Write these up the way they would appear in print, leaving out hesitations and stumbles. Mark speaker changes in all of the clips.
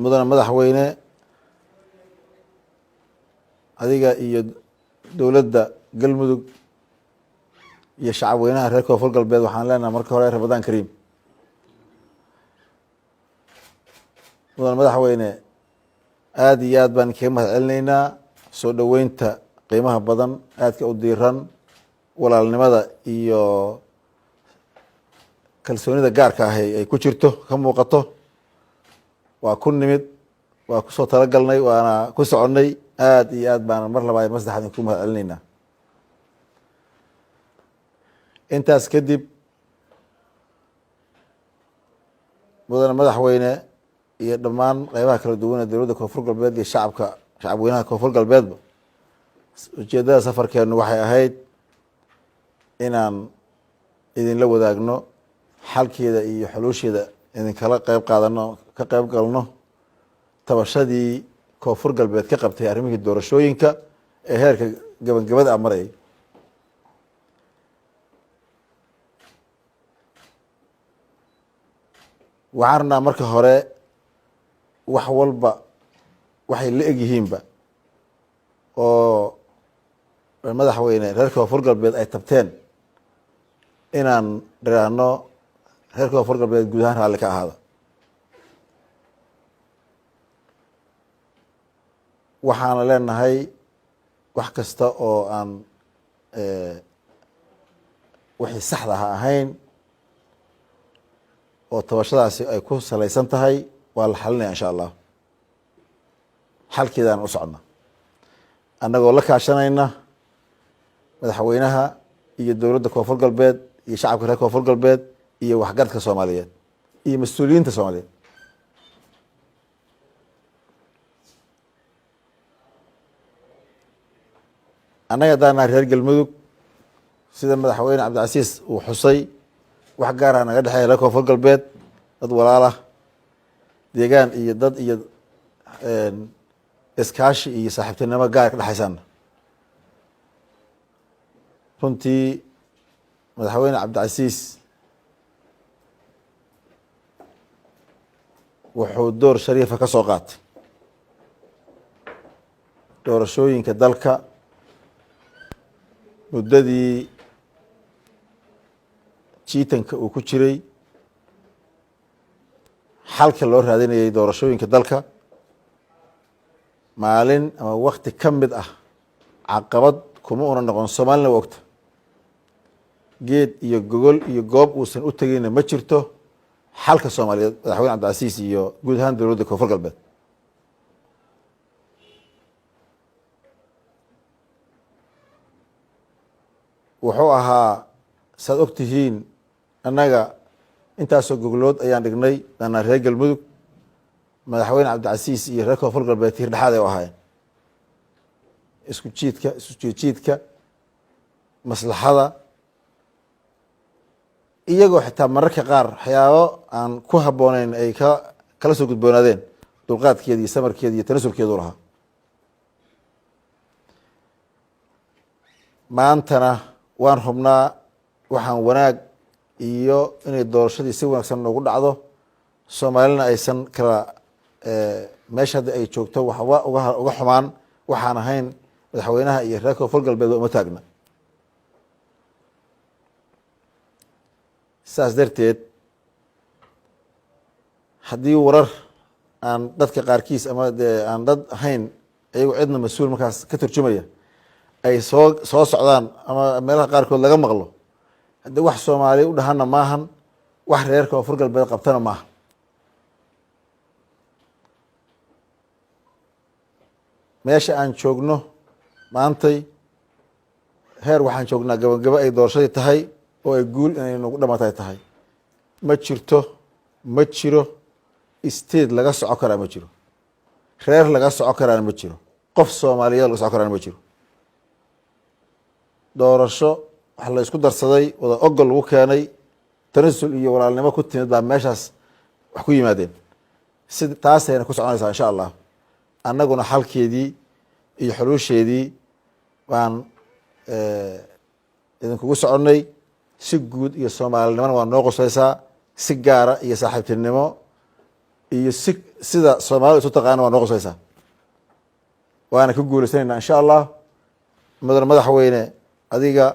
Speaker 1: mudana madaxweyne adiga iyo dowladda galmudug iyo shacab weynaha reer koonfur galbeed waxaan leenahay marka hore ramadaan kariim. mudana madaxweyne aad iyo aad baan kaga mahad celinaynaa soo dhoweynta qiimaha badan aadka u diiran walaalnimada iyo kalsoonida gaarka ah ay ku jirto ka muuqato. waa ku nimid waa kusoo talagalnay waana ku soconnay aad iyo aad baan mar labaad mar saddexaad ku mahad celinaynaa. intaas kadib mudana madaxweyne iyo dhammaan qeybaha kala duwan ee dowladda koonfur galbeed iyo shacab weynaha koonfur galbeedba ujeeddada safarkeenu waxay ahayd inaan idinla wadaagno xalkeeda iyo xuluusheeda idinkala qeyb qaadano ka qeyb galno tabashadii koonfur galbeed ka qabtay arrimihii doorashooyinka ee heerka gabagabada a marayay. waxaan rabnaa marka hore wax walba waxay la eg yihiinba oo madaxweyne reer koonfur galbeed ay tabteen inaan dhiraahno reer koonfur galbeed guud ahaan raalli ka ahaada. waxaana leenahay wax kasta oo aan wixii saxda ha ahayn oo tabashadaasi ay ku salaysan tahay waa la xalinaya insha allah. xalkeedaan u socona annagoo la kaashanayna madaxweynaha iyo dowladda koonfur galbeed iyo shacabka reer koonfur galbeed iyo waxgaradka soomaaliyeed iyo mas-uuliyiinta soomaaliyeed. annaga haddaanaa reer galmudug sida madaxweyne cabdicasiis uu xusay wax gaar ah naga dhexeeya reer koonfur galbeed dad walaalah deegaan iyo dad iyo iskaashi iyo saaxiibtinimo gaar ka dhexaysaana. runtii madaxweyne cabdicasiis wuxuu door shariifa ka soo qaatay doorashooyinka dalka muddadii jiitanka uu ku jiray xalka loo raadinayay doorashooyinka dalka. maalin ama wakti ka mid ah caqabad kuma una noqon soomaalina waa ogta geed iyo gogol iyo goob uusan u tegeyna ma jirto xalka soomaaliyeed madaxweyne cabdicasiis iyo guud ahaan dowladda koonfur galbeed. wuxuu ahaa saad og tihiin annaga intaasoo goglood ayaan dhignay danaa reer galmudug madaxweyne cabdicasiis iyo reer koonfur galbeed tiir dhexaad ay u ahaayeen isku jiidka maslaxada iyagoo xitaa mararka qaar waxyaabo aan ku habbooneyn ay kala soo gudboonaadeen dulqaadkeeda iyo samarkeeda iyo tanasulkeedu lahaa. maantana waan hubnaa waxaan wanaag iyo inay doorashadii si wanaagsan noogu dhacdo soomaalina aysan kala meesha hadda ay joogto waxba uga xumaan waxaan ahayn madaxweynaha iyo reer koonfur galbeed waa uma taagna. saas darteed haddii warar aan dadka qaarkiis ama dee aan dad ahayn iyagoo cidna mas-uul markaas ka turjumaya ay soo socdaan ama meelaha qaarkood laga maqlo haddii wax soomaaliya u dhahana maahan wax reer koonfur galbeed qabtana maaha. meesha aan joogno maantay heer waxaan joognaa gabagabo ay doorashadii tahay oo ay guul inay nagu dhamaatay tahay. ma jirto ma jiro state laga soco karaa ma jiro reer laga soco karaana ma jiro qof soomaaliyeed laga soco karaana ma jiro. doorasho wax la isku darsaday wada ogol lagu keenay tanasul iyo walaalnimo ku timid baa meeshaas wax ku yimaadeen si taasayna ku soconaysaa insha allah. annaguna xalkeedii iyo xuluusheedii baan idinkugu soconnay si guud iyo soomaalinimona waa noo qosaysaa si gaara iyo saaxiibtinimo iyo sida soomaalida isu taqaana waa noo qosaysaa waana ka guulaysanayna insha allah. mudane madaxweyne adiga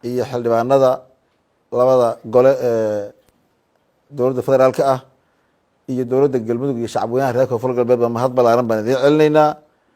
Speaker 1: iyo xildhibaanada labada gole ee dowladda federaalka ah iyo dowladda galmudug iyo shacab weynaha reer koonfur galbeed ba mahad balaaran baan idiin celinaynaa.